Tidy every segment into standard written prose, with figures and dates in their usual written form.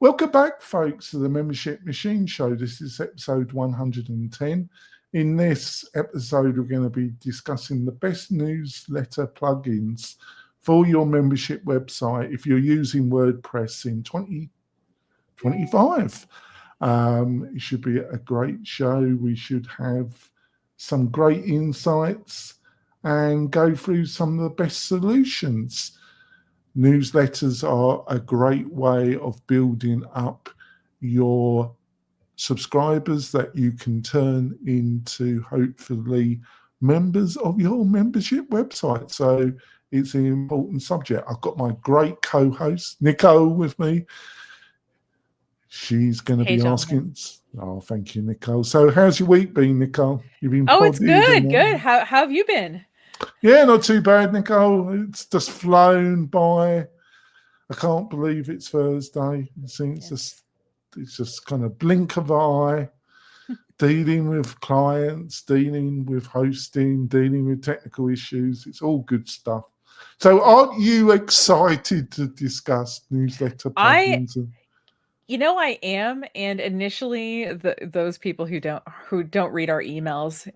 Welcome back, folks, to the Membership Machine Show. This is episode 110. In this episode, we're going to be discussing the best newsletter plugins for your membership website if you're using WordPress in 2025. It should be a great show. We should have some great insights and go through some of the best solutions. Newsletters are a great way of building up your subscribers that you can turn into hopefully members of your membership website. So it's an important subject. I've got my great co-host Nicole with me. She's going to be asking. Oh, thank you, Nicole. So how's your week been, Nicole? You've been it's good. How have you been? Yeah, not too bad, Nicole. It's just flown by. I can't believe it's Thursday. It's just kind of blink of eye, dealing with clients, dealing with hosting, dealing with technical issues. It's all good stuff. So aren't you excited to discuss newsletter plugins? I am. And initially those people who don't read our emails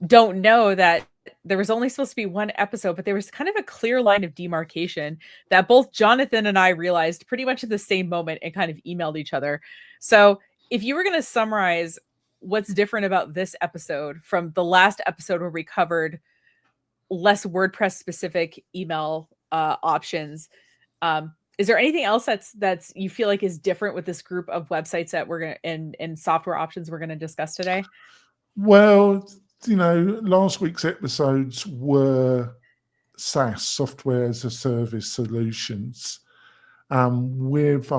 don't know that there was only supposed to be one episode, but there was kind of a clear line of demarcation that both Jonathan and I realized pretty much at the same moment and kind of emailed each other. So if you were going to summarize what's different about this episode from the last episode where we covered less WordPress specific email options, is there anything else that's you feel like is different with this group of websites that we're going to and software options we're going to discuss today? Well, last week's episodes were SaaS, software as a service solutions, with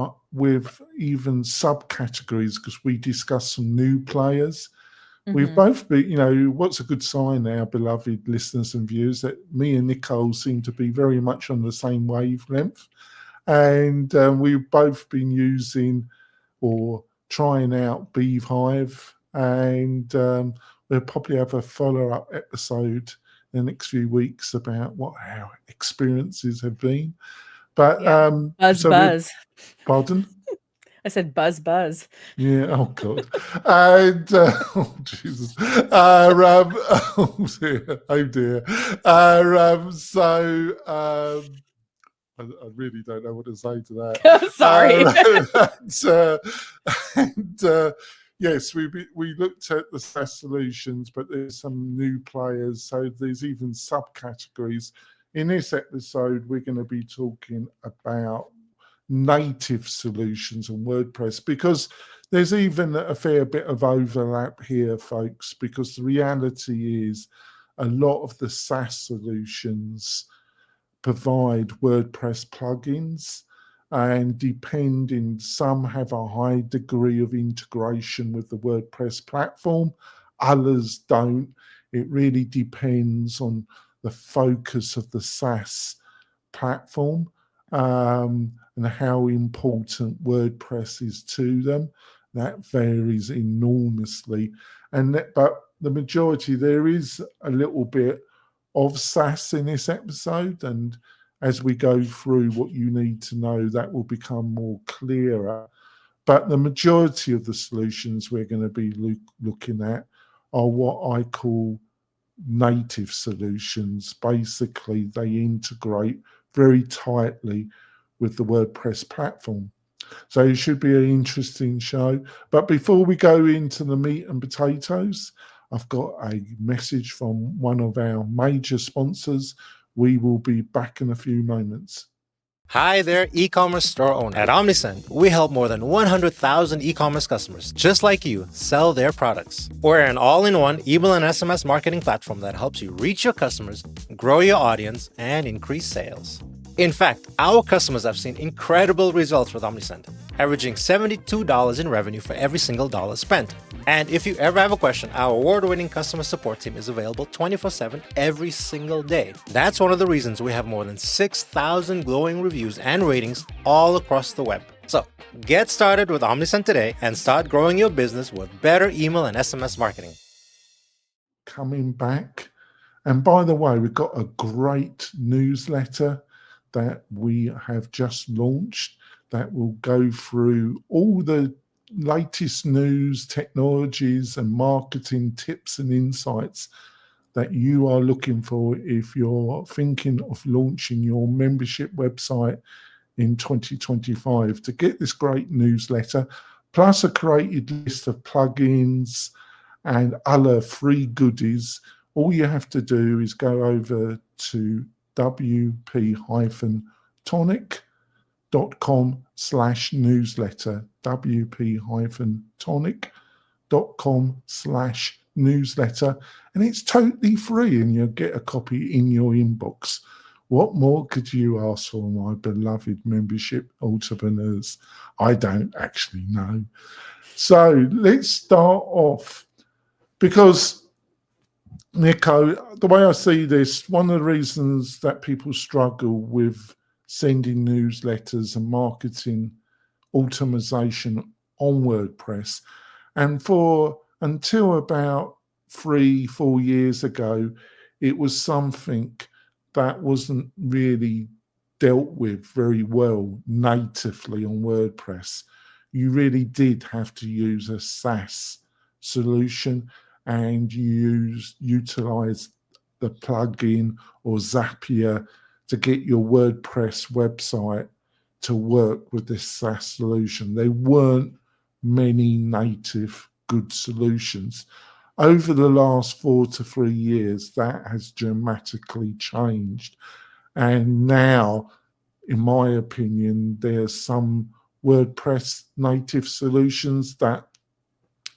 even subcategories, because we discussed some new players. Mm-hmm. We've both been, what's a good sign now, beloved listeners and viewers, that me and Nicole seem to be very much on the same wavelength. And we've both been using or trying out Beehive, and we'll probably have a follow-up episode in the next few weeks about what our experiences have been. But buzz. Pardon? I said buzz. Yeah. Oh God. And oh Jesus. Oh dear. I really don't know what to say to that. Sorry. Yes, we looked at the SaaS solutions, but there's some new players, so there's even subcategories. In this episode, we're going to be talking about native solutions on WordPress, because there's even a fair bit of overlap here, folks, because the reality is a lot of the SaaS solutions provide WordPress plugins, and some have a high degree of integration with the WordPress platform, others don't. It really depends on the focus of the SaaS platform and how important WordPress is to them. That varies enormously, but the majority, there is a little bit of SaaS in this episode, and as we go through what you need to know, that will become more clearer. But the majority of the solutions we're going to be looking at are what I call native solutions. Basically, they integrate very tightly with the WordPress platform. So it should be an interesting show. But before we go into the meat and potatoes, I've got a message from one of our major sponsors. We will be back in a few moments. Hi there, e-commerce store owner. At Omnisend, we help more than 100,000 e-commerce customers just like you sell their products. We're an all-in-one email and SMS marketing platform that helps you reach your customers, grow your audience, and increase sales. In fact, our customers have seen incredible results with Omnisend, averaging $72 in revenue for every single dollar spent. And if you ever have a question, our award-winning customer support team is available 24/7 every single day. That's one of the reasons we have more than 6,000 glowing reviews and ratings all across the web. So get started with Omnisend today and start growing your business with better email and SMS marketing. Coming back. And by the way, we've got a great newsletter that we have just launched. that will go through all the latest news, technologies, and marketing tips and insights that you are looking for if you're thinking of launching your membership website in 2025. To get this great newsletter, plus a curated list of plugins and other free goodies, all you have to do is go over to WP-Tonic.com/newsletter, WP-Tonic.com/newsletter, and it's totally free, and you'll get a copy in your inbox. What more could you ask for, my beloved membership entrepreneurs? I don't actually know. So let's start off, because Nico, the way I see this, one of the reasons that people struggle with sending newsletters and marketing automation on WordPress, and until about 3-4 years ago, it was something that wasn't really dealt with very well natively on WordPress. You really did have to use a SaaS solution, and utilize the plugin or Zapier to get your WordPress website to work with this SaaS solution. There weren't many native good solutions. Over the last 4 to 3 years, that has dramatically changed. And now, in my opinion, there's some WordPress native solutions that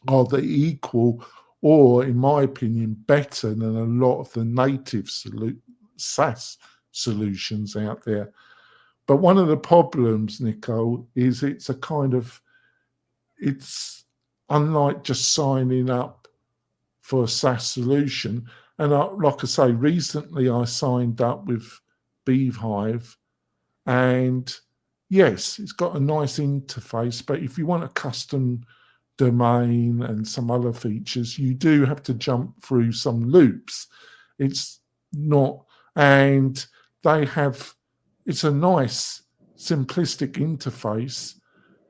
are the equal, or in my opinion, better than a lot of the native SaaS solutions out there. But one of the problems, Nicole, is it's unlike just signing up for a SaaS solution. And like I say, recently I signed up with Beehive, and yes, it's got a nice interface, but if you want a custom domain and some other features, you do have to jump through some loops. It's not, and it's a nice simplistic interface,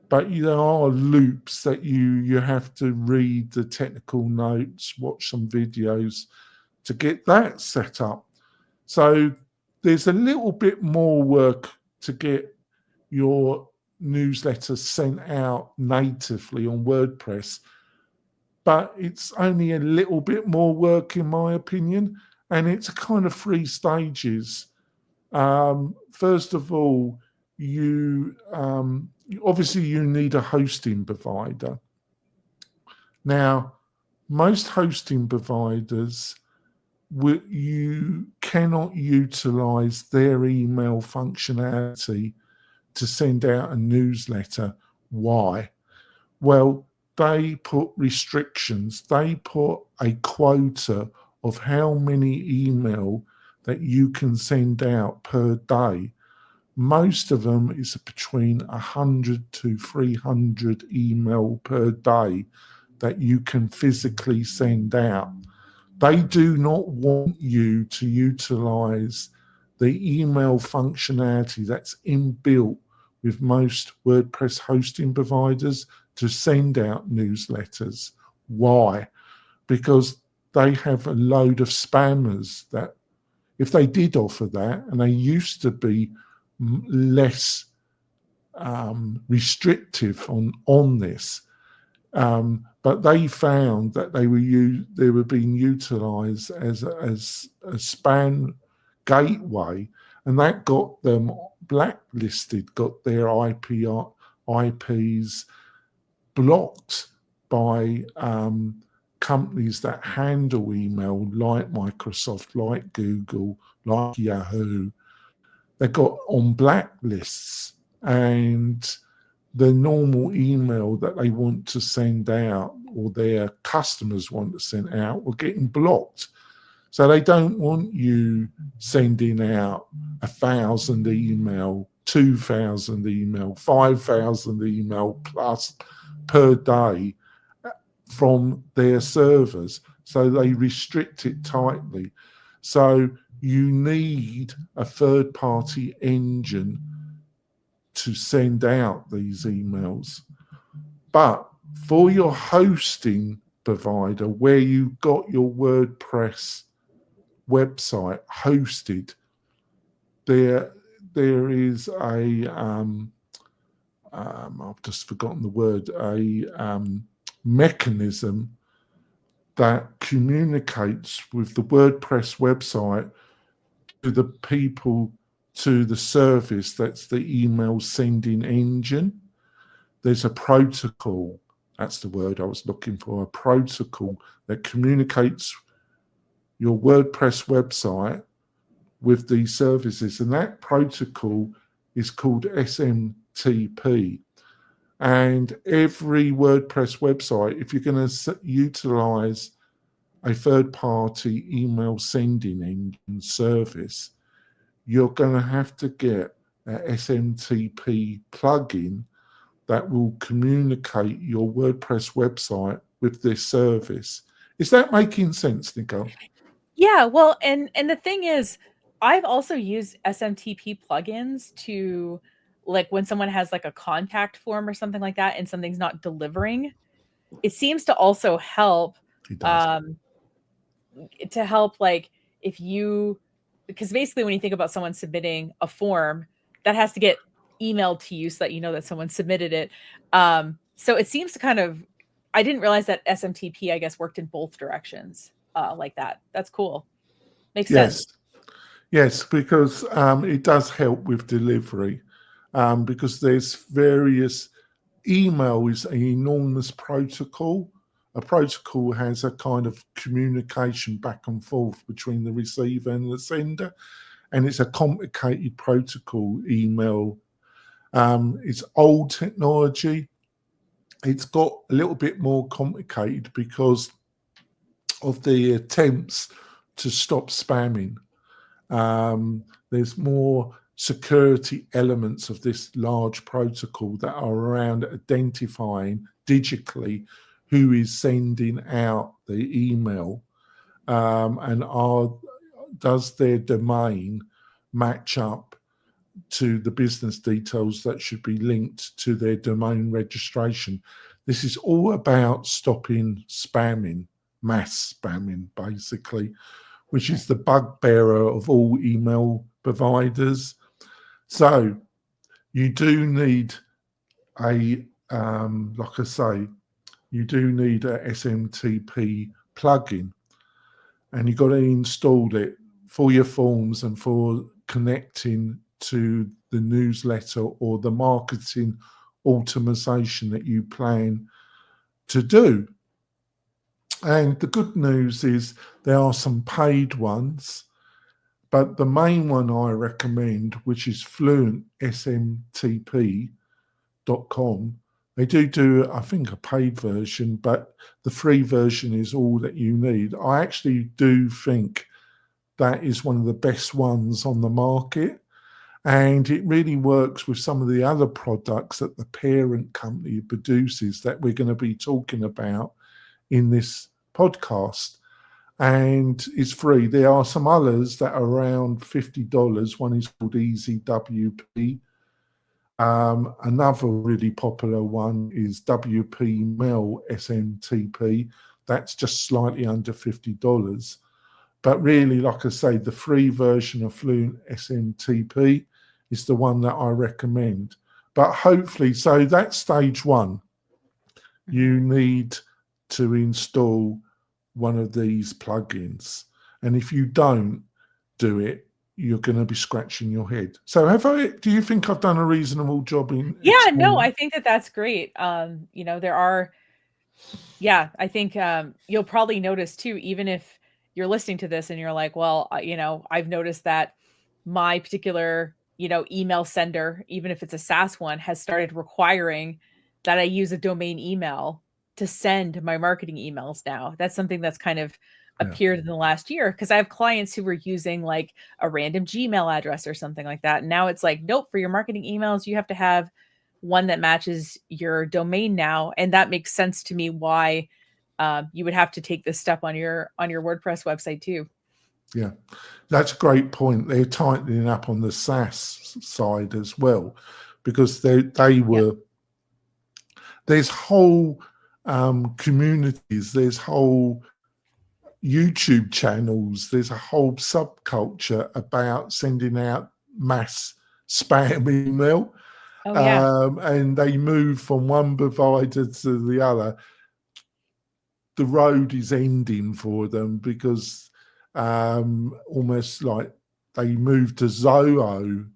but there are loops that you have to read the technical notes, watch some videos to get that set up. So there's a little bit more work to get your newsletters sent out natively on WordPress, but it's only a little bit more work in my opinion, and it's a kind of 3 stages. First of all, you obviously you need a hosting provider. Now, most hosting providers, you cannot utilize their email functionality to send out a newsletter. Why? Well, they put restrictions. They put a quota of how many email that you can send out per day. Most of them is between 100 to 300 email per day that you can physically send out. They do not want you to utilize the email functionality that's inbuilt with most WordPress hosting providers to send out newsletters. Why? Because they have a load of spammers that, if they did offer that, and they used to be less restrictive on this, but they found that they were being utilized as a spam gateway, and that got them blacklisted, got their IPs blocked by companies that handle email, like Microsoft, like Google, like Yahoo. They got on blacklists, and the normal email that they want to send out, or their customers want to send out, were getting blocked. So they don't want you sending out 1,000 email, 2,000 email, 5,000 email plus per day from their servers. So they restrict it tightly. So you need a third-party engine to send out these emails. But for your hosting provider, where you got your WordPress website hosted, there is a I've just forgotten the word, a mechanism that communicates with the WordPress website to the people, to the service that's the email sending engine. There's a protocol, that's the word I was looking for, a protocol that communicates your WordPress website with these services. And that protocol is called SMTP. And every WordPress website, if you're going to utilize a third-party email sending engine service, you're going to have to get an SMTP plugin that will communicate your WordPress website with this service. Is that making sense, Nicole? Yeah, well, and the thing is, I've also used SMTP plugins to, like, when someone has like a contact form or something like that and something's not delivering, it seems to also help to help, like, if you, because basically when you think about someone submitting a form, that has to get emailed to you so that you know that someone submitted it. So it seems to kind of, I didn't realize that SMTP, I guess, worked in both directions like that. That's cool. Makes sense. Yes, because it does help with delivery, because there's various, email is an enormous protocol. A protocol has a kind of communication back and forth between the receiver and the sender, and it's a complicated protocol, email. It's old technology. It's got a little bit more complicated because of the attempts to stop spamming. There's more security elements of this large protocol that are around identifying digitally who is sending out the email, and does their domain match up to the business details that should be linked to their domain registration. This is all about stopping spamming, mass spamming, basically, which is the bugbearer of all email providers. So you do need a, like I say, you do need a SMTP plugin, and you've got to install it for your forms and for connecting to the newsletter or the marketing automation that you plan to do. And the good news is there are some paid ones, but the main one I recommend, which is fluentsmtp.com, they do, I think, a paid version, but the free version is all that you need. I actually do think that is one of the best ones on the market, and it really works with some of the other products that the parent company produces that we're going to be talking about in this podcast. And it's free. There are some others that are around $50. One is called Easy WP. Another really popular one is WP Mail SMTP. That's just slightly under $50. But really, like I say, the free version of Fluent SMTP is the one that I recommend. But hopefully, so that's stage one. You need to install one of these plugins. And if you don't do it, you're going to be scratching your head. So do you think I've done a reasonable job in? Yeah, no, I think that that's great. There are, I think you'll probably notice too, even if you're listening to this and you're like, well, I've noticed that my particular, email sender, even if it's a SaaS one, has started requiring that I use a domain email to send my marketing emails now. That's something that's kind of appeared in the last year, because I have clients who were using like a random Gmail address or something like that. And now it's like, nope, for your marketing emails, you have to have one that matches your domain now. And that makes sense to me why you would have to take this step on your WordPress website too. Yeah, that's a great point. They're tightening up on the SaaS side as well, because they were, there's whole communities, there's whole YouTube channels, there's a whole subculture about sending out mass spam email. Oh, yeah. And they move from one provider to the other. The road is ending for them because almost like they moved to Zoho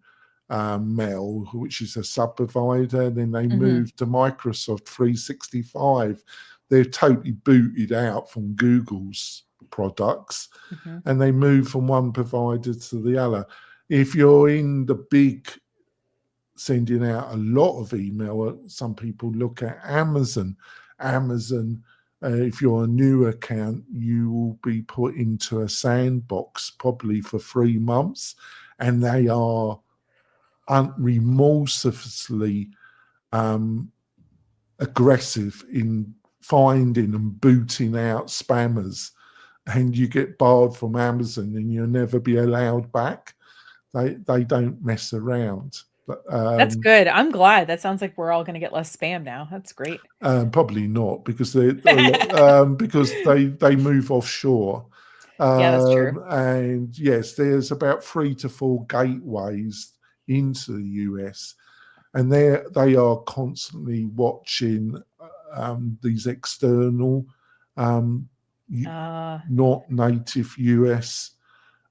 Mail, which is a sub provider, then they moved to Microsoft 365. They're totally booted out from Google's products, and they move from one provider to the other. If you're in the big sending out a lot of email, some people look at Amazon. If you're a new account, you will be put into a sandbox probably for 3 months, and they are unremorsefully aggressive in finding and booting out spammers, and you get barred from Amazon and you'll never be allowed back. They don't mess around. But, That's good. I'm glad. That sounds like we're all going to get less spam now. That's great. Probably not, because they move offshore. Yeah, that's true. And yes, there's about 3 to 4 gateways into the US, and they are constantly watching these external, not native US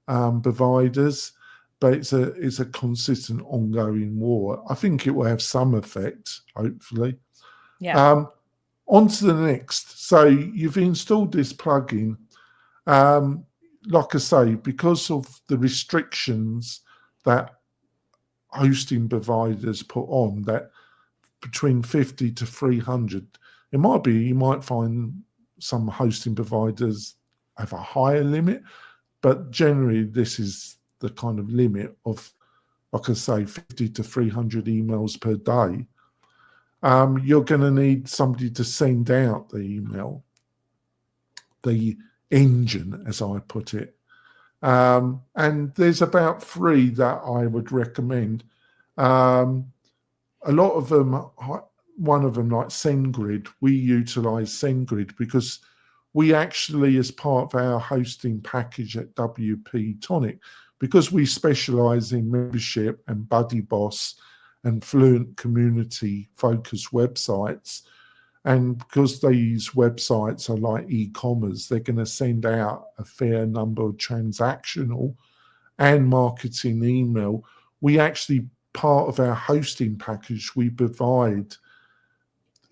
providers. But it's a consistent, ongoing war. I think it will have some effect, hopefully. Yeah. On to the next. So you've installed this plugin. Like I say, because of the restrictions that hosting providers put on, that between 50 to 300, it might be, you might find some hosting providers have a higher limit, but generally this is the kind of limit of, like I say, 50 to 300 emails per day. You're going to need somebody to send out the email, the engine, as I put it. And there's about 3 that I would recommend. A lot of them, one of them, like SendGrid, we utilize SendGrid because we actually, as part of our hosting package at WP-Tonic, because we specialize in membership and Buddy Boss and Fluent community focused websites, and because these websites are like e-commerce, they're going to send out a fair number of transactional and marketing email. We actually, part of our hosting package, we provide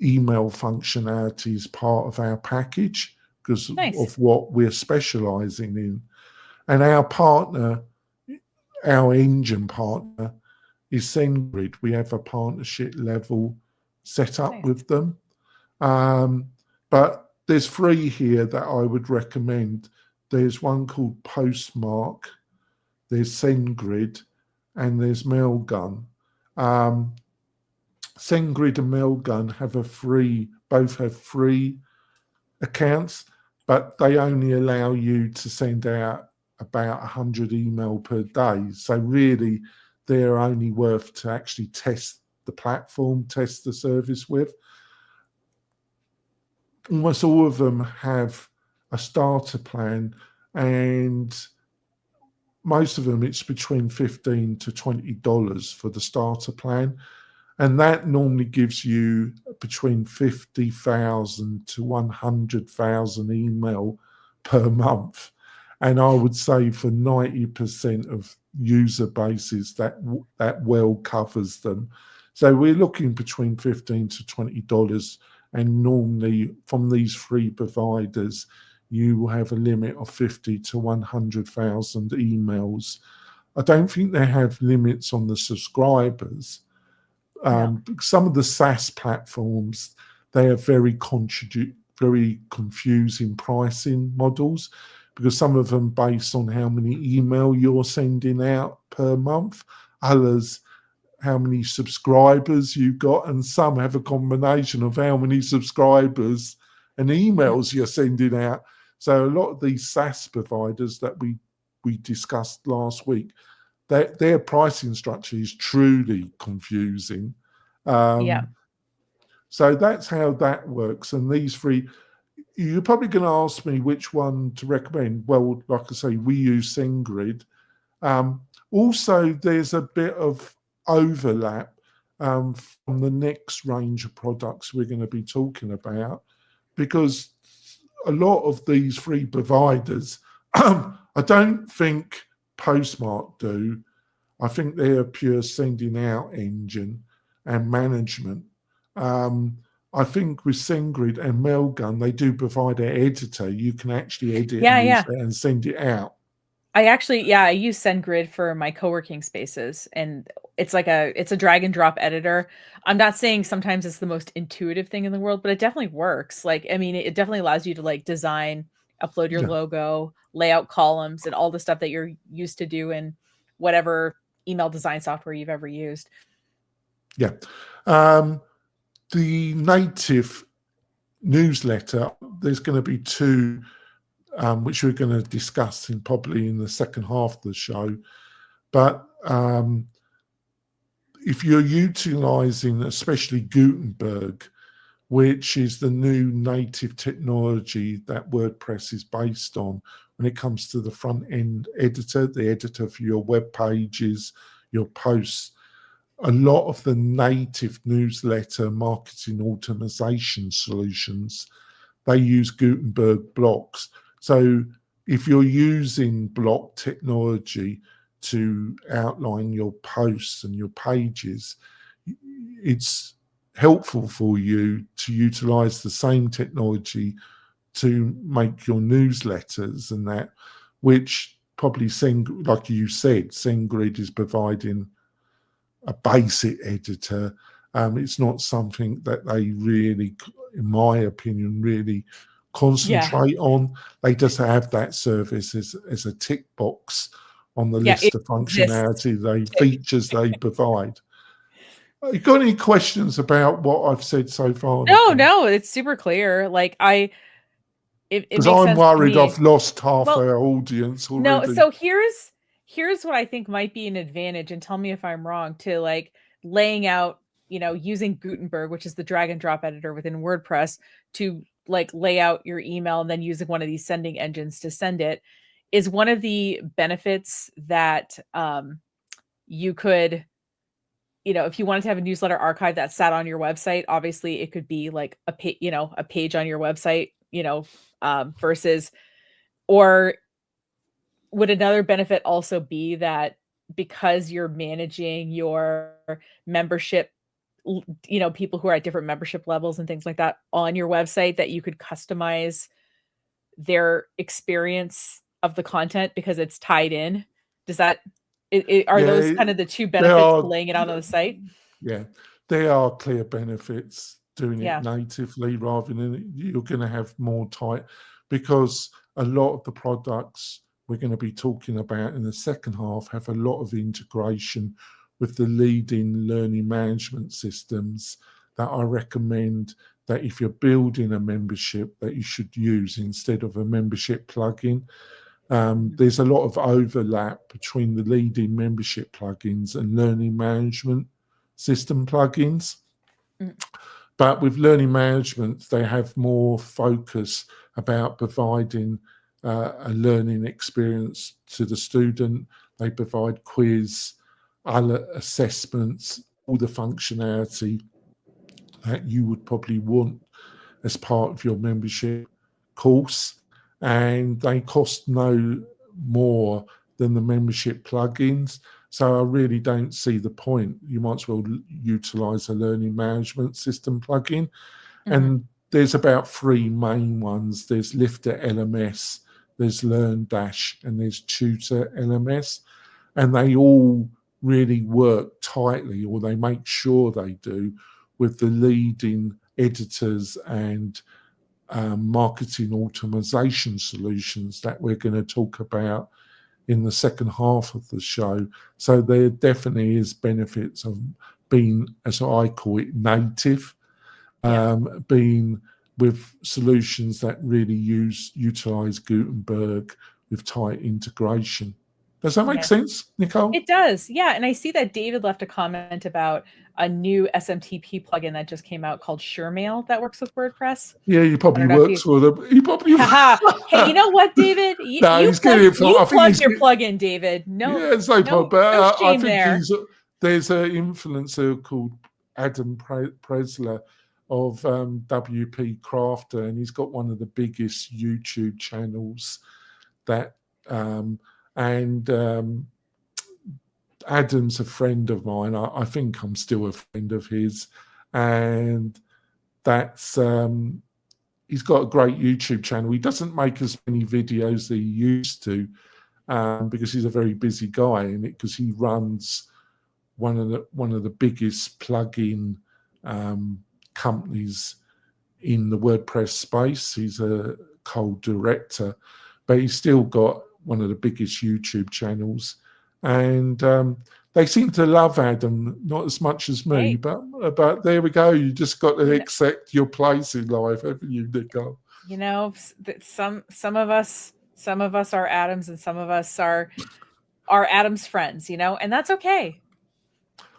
email functionality as part of our package because of what we're specializing in. And our partner, our engine partner, is SendGrid. We have a partnership level set up with them. But there's 3 here that I would recommend. There's one called Postmark, there's SendGrid, and there's Mailgun. SendGrid and Mailgun both have free accounts, but they only allow you to send out about 100 email per day. So really, they're only worth to actually test the platform, test the service with. Almost all of them have a starter plan, and most of them it's between $15 to $20 for the starter plan. And that normally gives you between 50,000 to 100,000 email per month. And I would say for 90% of user bases, that well covers them. So we're looking between $15 to $20. And normally from these 3 providers, you will have a limit of 50 to 100,000 emails. I don't think they have limits on the subscribers. Some of the SaaS platforms, they have very confusing pricing models, because some of them based on how many email you're sending out per month, others how many subscribers you've got, and some have a combination of how many subscribers and emails you're sending out. So a lot of these SaaS providers that we discussed last week, their pricing structure is truly confusing. Yeah. So that's how that works. And these three, you're probably going to ask me which one to recommend. Well, like I say, we use SendGrid. Also, there's a bit of overlap from the next range of products we're going to be talking about, because a lot of these three providers, I don't think Postmark do. I think they're a pure sending out engine and management. I think with SendGrid and Mailgun, they do provide an editor. You can actually edit and send it out. I use SendGrid for my co-working spaces, and it's a drag and drop editor. I'm not saying sometimes it's the most intuitive thing in the world, but it definitely works. Like, I mean, it definitely allows you to like design, upload your logo, lay out columns, and all the stuff that you're used to do in whatever email design software you've ever used. Yeah. The native newsletter, there's going to be two, which we're going to discuss probably in the second half of the show. But if you're utilizing especially Gutenberg, which is the new native technology that WordPress is based on when it comes to the front end editor, the editor for your web pages, your posts, a lot of the native newsletter marketing automation solutions, they use Gutenberg blocks. So if you're using block technology to outline your posts and your pages, it's helpful for you to utilize the same technology to make your newsletters and that, which probably like you said, SendGrid is providing a basic editor. It's not something that they really, in my opinion, really concentrate on. They just have that service as a tick box on the list of functionality, features they provide. You got any questions about what I've said so far? No, it's super clear. Like because I'm worried I've lost half our audience already. No, so here's what I think might be an advantage, and tell me if I'm wrong, to like laying out, using Gutenberg, which is the drag and drop editor within WordPress, to like lay out your email and then using one of these sending engines to send it, is one of the benefits that you could, if you wanted to have a newsletter archive that sat on your website, obviously it could be like a page on your website, versus, or would another benefit also be that because you're managing your membership, people who are at different membership levels and things like that on your website, that you could customize their experience of the content because it's tied in? Does that, are those kind of the two benefits of laying it out on the site? Yeah, there are clear benefits doing it natively rather than you're going to have more tight, because a lot of the products we're going to be talking about in the second half have a lot of integration with the leading learning management systems that I recommend that if you're building a membership that you should use instead of a membership plugin. There's a lot of overlap between the leading membership plugins and learning management system plugins. But with learning management, they have more focus about providing a learning experience to the student. They provide quiz, other assessments, all the functionality that you would probably want as part of your membership course. And they cost no more than the membership plugins. So I really don't see the point. You might as well utilize a learning management system plugin. And there's about three main ones. There's Lifter LMS, there's LearnDash, and there's Tutor LMS. And they all really work tightly, or they make sure they do, with the leading editors and marketing automation solutions that we're going to talk about in the second half of the show. So there definitely is benefits of being, as I call it, native, being with solutions that really utilize Gutenberg with tight integration. Does that make sense, Nicole? It does. Yeah. And I see that David left a comment about a new SMTP plugin that just came out called SureMail that works with WordPress. Yeah, he probably works for them. He probably. Hey, you know what, David? He's getting it from. I think plug your plugin, David. No, yeah, it's no problem. But I think there. there's an influencer called Adam Presler of WP Crafter, and he's got one of the biggest YouTube channels. That Adam's a friend of mine. I think I'm still a friend of his, and that's he's got a great YouTube channel. He doesn't make as many videos as he used to because he's a very busy guy in it, because he runs one of the biggest plugin companies in the WordPress space. He's a co-director, but he's still got one of the biggest YouTube channels, and they seem to love Adam, not as much as me, but there we go. You just got to accept your place in life, haven't you, Nicole? You know, some of us are Adams, and some of us are Adam's friends. You know, and that's okay.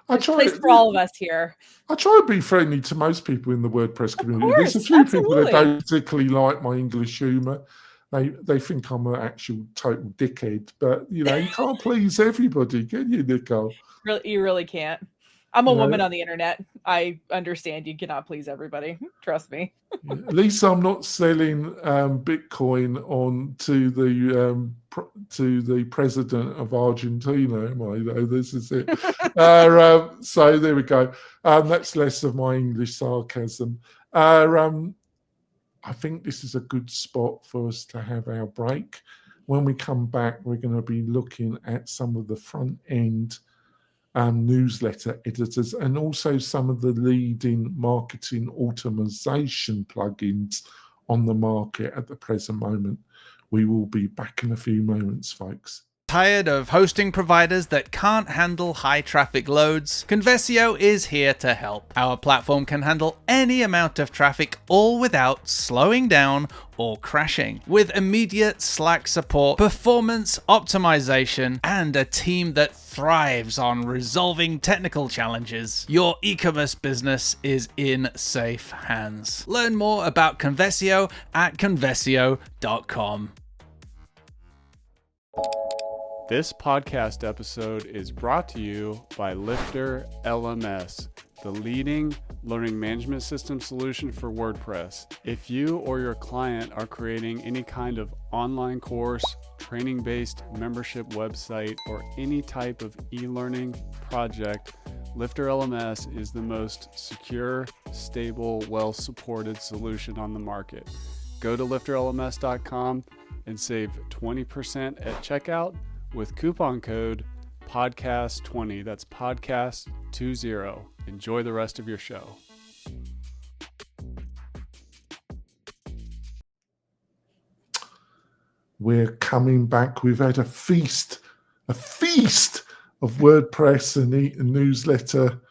There's a place for all of us here. I try to be friendly to most people in the WordPress community. There's a few people that don't particularly like my English humour. They think I'm an actual total dickhead, but you can't please everybody, can you, Nicole? You really can't. I'm a woman on the internet. I understand you cannot please everybody. Trust me. At least I'm not selling Bitcoin on to the president of Argentina, am I? Though this is it. So there we go. That's less of my English sarcasm. I think this is a good spot for us to have our break. When we come back, we're going to be looking at some of the front end newsletter editors and also some of the leading marketing automation plugins on the market at the present moment. We will be back in a few moments, folks. Tired of hosting providers that can't handle high traffic loads? Conversio is here to help. Our platform can handle any amount of traffic, all without slowing down or crashing. With immediate Slack support, performance optimization, and a team that thrives on resolving technical challenges, your e-commerce business is in safe hands. Learn more about Conversio at conversio.com. This podcast episode is brought to you by Lifter LMS, the leading learning management system solution for WordPress. If you or your client are creating any kind of online course, training-based membership website, or any type of e-learning project, Lifter LMS is the most secure, stable, well-supported solution on the market. Go to lifterlms.com and save 20% at checkout with coupon code podcast20. That's podcast20. Enjoy the rest of your show. We're coming back. We've had a feast of WordPress and newsletter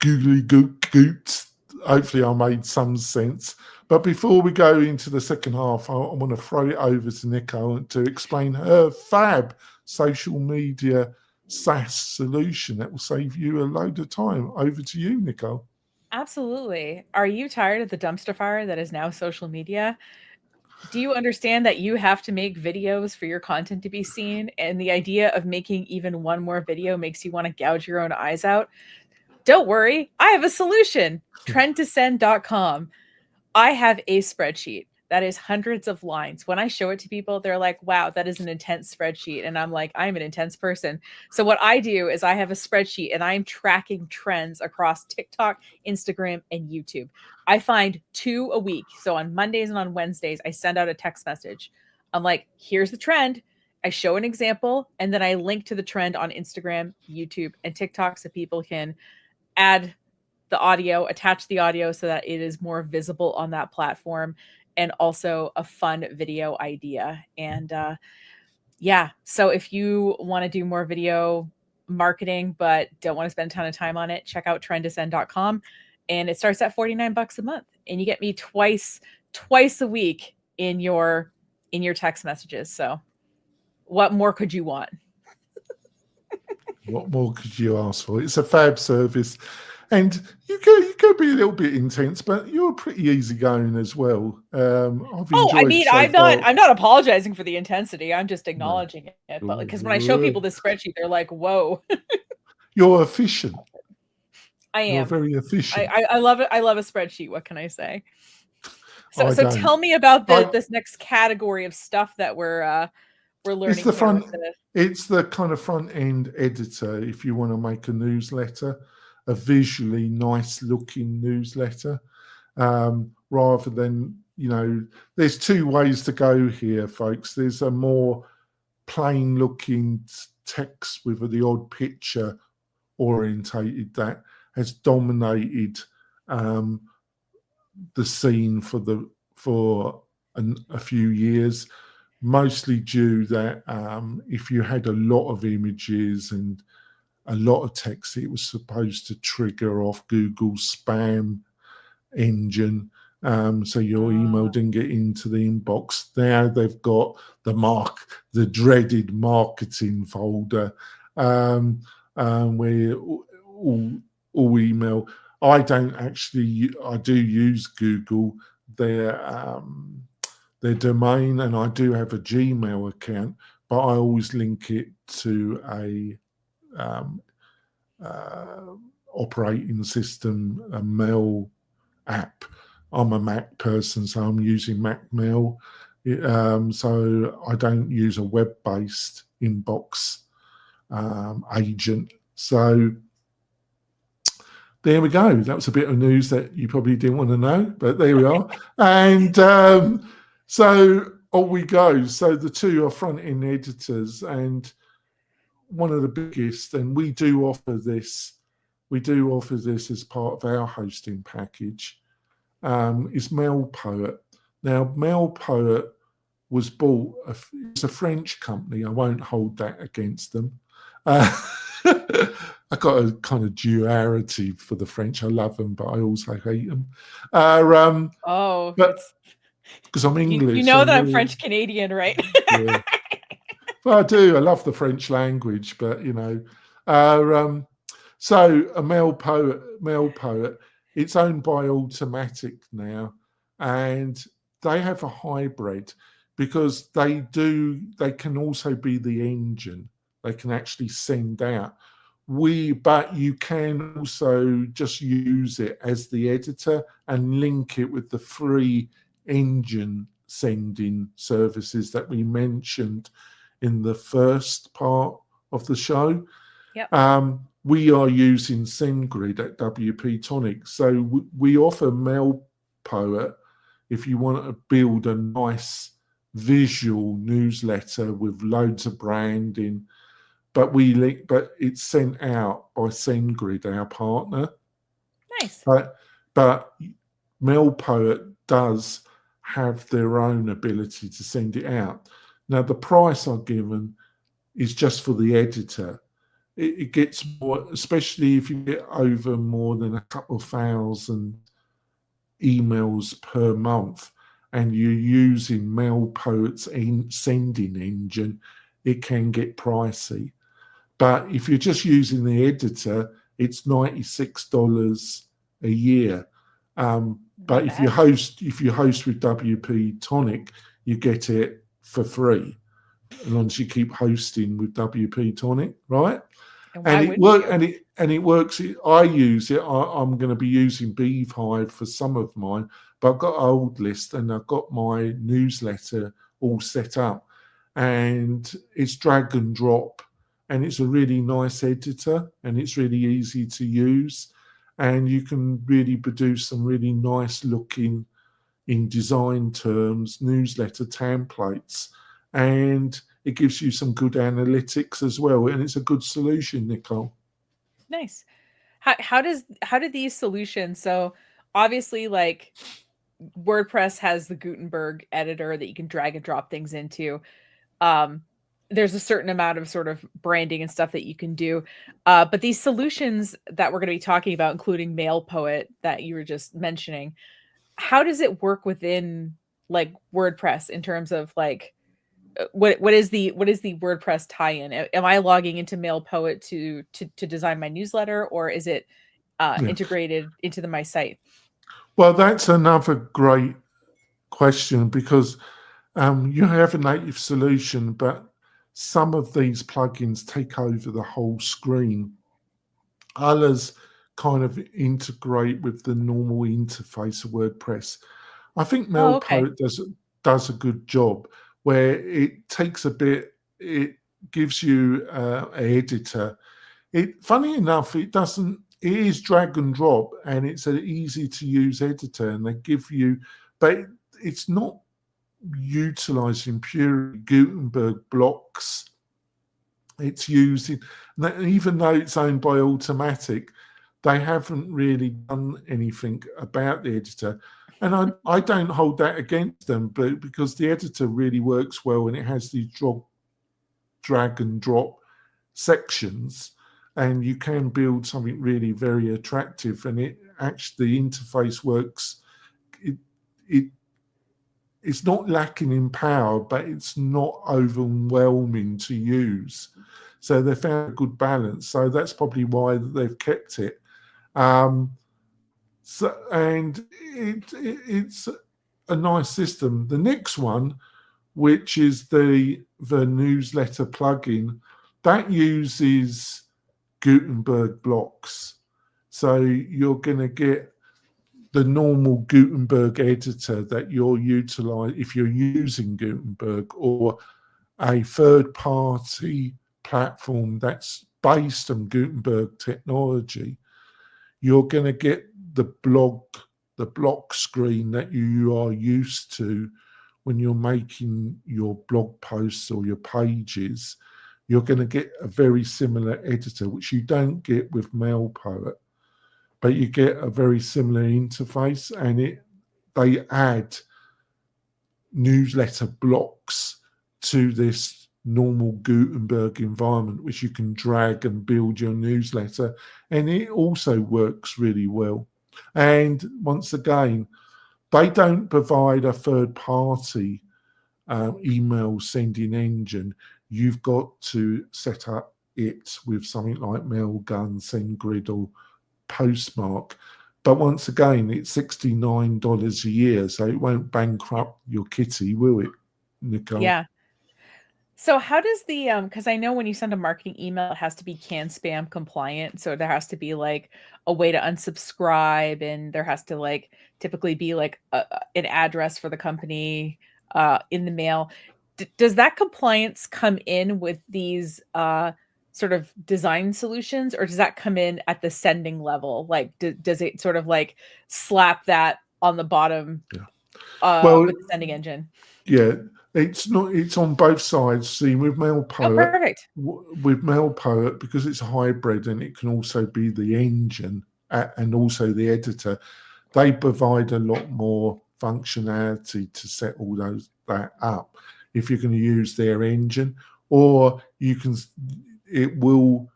googly goots. Hopefully I made some sense. But before we go into the second half, I want to throw it over to Nicole to explain her fab social media SaaS solution that will save you a load of time. Over to you, Nicole. Absolutely. Are you tired of the dumpster fire that is now social media? Do you understand that you have to make videos for your content to be seen? And the idea of making even one more video makes you want to gouge your own eyes out? Don't worry. I have a solution. Trend2Send.com. I have a spreadsheet that is hundreds of lines. When I show it to people, they're like, wow, that is an intense spreadsheet. And I'm like, I'm an intense person. So what I do is I have a spreadsheet and I'm tracking trends across TikTok, Instagram, and YouTube. I find 2 a week. So on Mondays and on Wednesdays, I send out a text message. I'm like, here's the trend. I show an example, and then I link to the trend on Instagram, YouTube, and TikTok so people can add the audio, attach the audio so that it is more visible on that platform, and also a fun video idea. And so if you want to do more video marketing but don't want to spend a ton of time on it, check out trend2send.com, and it starts at $49 a month, and you get me twice a week in your text messages. So what more could you want? What more could you ask for? It's a fab service, and you go be a little bit intense, but you're pretty easygoing as well. I've Oh, I enjoyed mean, so far. I'm not apologizing for the intensity. I'm just No. acknowledging it. But because when I show people this spreadsheet, they're like, "Whoa." You're efficient. I You're am. very efficient. I love it. I love a spreadsheet. What can I say? So I so don't. tell me about this next category of stuff that we're learning It's the here front. with the... It's the kind of front end editor. If you want to make a newsletter, a visually nice looking newsletter, rather than there's two ways to go here, folks. There's a more plain looking text with the odd picture orientated that has dominated the scene for a few years, mostly due that if you had a lot of images and a lot of text, it was supposed to trigger off Google's spam engine, so your email didn't get into the inbox. Now they've got the dreaded marketing folder, where all email. I don't actually. I do use Google, their domain, and I do have a Gmail account, but I always link it to a operating system, a mail app. I'm a Mac person, so I'm using Mac Mail. So I don't use a web-based inbox agent. So there we go. That was a bit of news that you probably didn't want to know, but there we are. And so on we go. So the two are front-end editors, and one of the biggest, and we do offer this as part of our hosting package, is MailPoet. Now, MailPoet was bought, it's a French company. I won't hold that against them. I got a kind of duality for the French. I love them, but I also hate them. Because I'm English. You know that I'm French Canadian, right? Yeah. Well, I do. I love the French language, but so a MailPoet, it's owned by Automatic now, and they have a hybrid because they can also be the engine. They can actually send out. But you can also just use it as the editor and link it with the free engine sending services that we mentioned in the first part of the show. Yep. We are using SendGrid at WP-Tonic. So we offer MailPoet if you want to build a nice visual newsletter with loads of branding, but it's sent out by SendGrid, our partner. Nice. But MailPoet does have their own ability to send it out. Now, the price I've given is just for the editor. It gets more, especially if you get over more than a couple of thousand emails per month and you're using MailPoet's sending engine, it can get pricey. But if you're just using the editor, it's $96 a year. But if you host with WP-Tonic, you get it for free, as long as you keep hosting with WP-Tonic, right? And it works. I use it. I'm going to be using Beehive for some of mine, but I've got an old list and I've got my newsletter all set up, and it's drag and drop, and it's a really nice editor, and it's really easy to use, and you can really produce some really nice looking, in design terms, newsletter templates, and it gives you some good analytics as well, and it's a good solution, Nicole. Nice. How do these solutions? So obviously, like, WordPress has the Gutenberg editor that you can drag and drop things into. There's a certain amount of sort of branding and stuff that you can do. But these solutions that we're going to be talking about, including MailPoet that you were just mentioning, how does it work within like WordPress in terms of like what is the WordPress tie-in? Am I logging into MailPoet to design my newsletter, or is it Yeah. integrated into my site? Well, that's another great question, because you have a native solution, but some of these plugins take over the whole screen. Others kind of integrate with the normal interface of WordPress. I think Oh, okay. MailPoet does a good job, where it takes a bit, it gives you an editor. Funny enough, it is drag and drop, and it's an easy to use editor, and they give you, but it's not utilizing pure Gutenberg blocks. It's using, even though it's owned by Automatic, they haven't really done anything about the editor. And I don't hold that against them, but because the editor really works well, and it has these drag and drop sections, and you can build something really very attractive, and it actually, the interface works. It's not lacking in power, but it's not overwhelming to use. So they found a good balance. So that's probably why they've kept it. And it's a nice system. The next one, which is the newsletter plugin, that uses Gutenberg blocks. So you're going to get the normal Gutenberg editor that you're utilizing if you're using Gutenberg, or a third-party platform that's based on Gutenberg technology. You're going to get the block screen that you are used to when you're making your blog posts or your pages. You're going to get a very similar editor, which you don't get with MailPoet, but you get a very similar interface, and they add newsletter blocks to this normal Gutenberg environment, which you can drag and build your newsletter, and it also works really well. And once again, they don't provide a third-party email sending engine. You've got to set up it with something like Mailgun, SendGrid, or Postmark. But once again, it's $69 a year, so it won't bankrupt your kitty, will it, Nicole? Yeah. So how does the because I know when you send a marketing email, it has to be CAN spam compliant. So there has to be like a way to unsubscribe, and there has to like typically be like an address for the company in the mail. Does that compliance come in with these sort of design solutions, or does that come in at the sending level? Like, does it sort of like slap that on the bottom Well, with the sending engine? Yeah, it's not. It's on both sides. See, with Oh, MailPoet, perfect. because it's a hybrid, and it can also be the engine and also the editor. They provide a lot more functionality to set all that up. If you're going to use their engine, or it will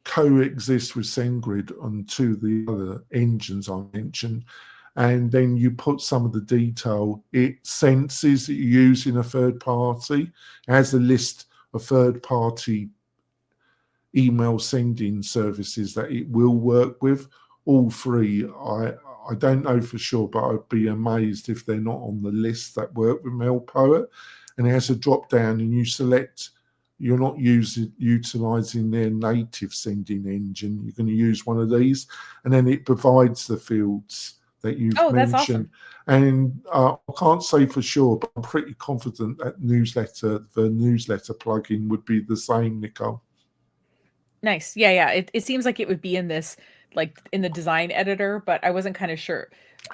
coexist with SendGrid on two of the other engines I mentioned. And then you put some of the detail. It senses that you're using a third party, has a list of third party email sending services that it will work with. All three, I don't know for sure, but I'd be amazed if they're not on the list that work with MailPoet. And it has a drop down, and you select, you're not utilizing their native sending engine. You're going to use one of these, and then it provides the fields that you've mentioned. That's awesome. And I can't say for sure, but I'm pretty confident that the newsletter plugin would be the same, Nicole. Nice. Yeah. It seems like it would be in this, like in the design editor, but I wasn't kind of sure.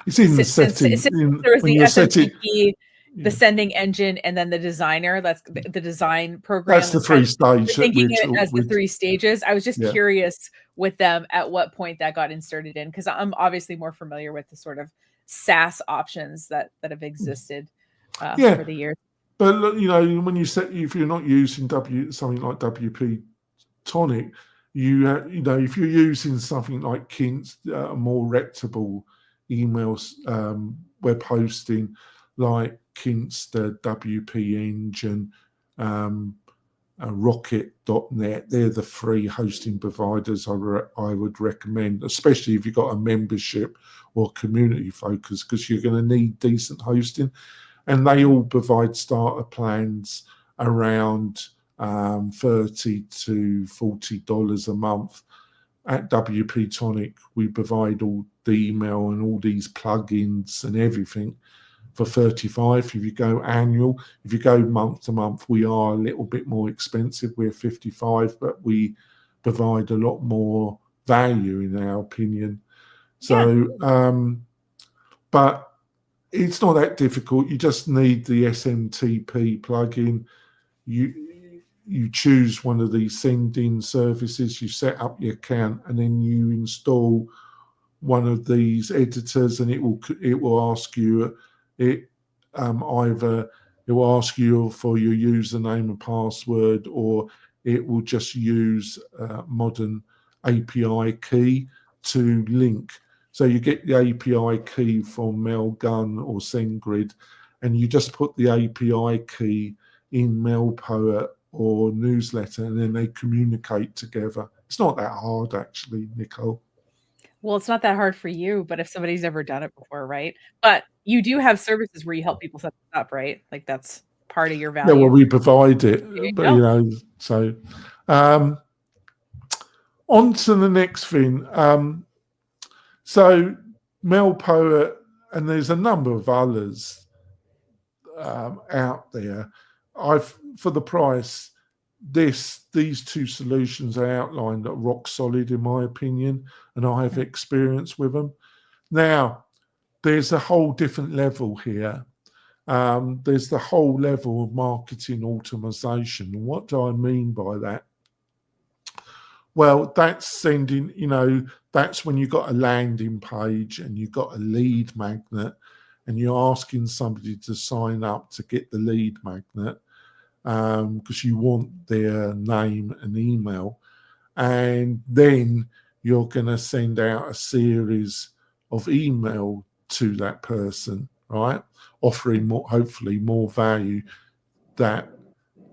It's in the settings. There was the SMTP, the sending engine, and then the designer. That's the design program. That's the three stages. Thinking it as the three stages. I was just curious with them at what point that got inserted in, because I'm obviously more familiar with the sort of SaaS options that have existed over the years. But look, when if you're not using something like WP-Tonic, if you're using something like Kint's, a more reputable emails web hosting like Kint's, the WP engine, Rocket.net. They're the free hosting providers I would recommend, especially if you've got a membership or community focus, because you're going to need decent hosting. And they all provide starter plans around $30 to $40 a month. At WP-Tonic, we provide all the email and all these plugins and everything for $35 if you go annual. If you go month to month, we are a little bit more expensive. We're $55, but we provide a lot more value in our opinion. So, but it's not that difficult. You just need the SMTP plugin. You choose one of these sending services, you set up your account, and then you install one of these editors, and it will ask you either it will ask you for your username and password, or it will just use a modern API key to link. So you get the API key from Mailgun or SendGrid, and you just put the API key in MailPoet or Newsletter, and then they communicate together. It's not that hard, actually, Nicole. Well, it's not that hard for you, but if somebody's never done it before, right? But you do have services where you help people set this up, right? Like that's part of your value. Yeah, well, we provide it, but so on to the next thing. So MailPoet, and there's a number of others out there. For the price, these two solutions are outlined are rock solid in my opinion, and I have experience with them. Now, there's a whole different level here. There's the whole level of marketing automation. What do I mean by that? Well, that's sending, that's when you've got a landing page and you've got a lead magnet, and you're asking somebody to sign up to get the lead magnet because you want their name and email. And then you're going to send out a series of email to that person, right? Offering hopefully more value that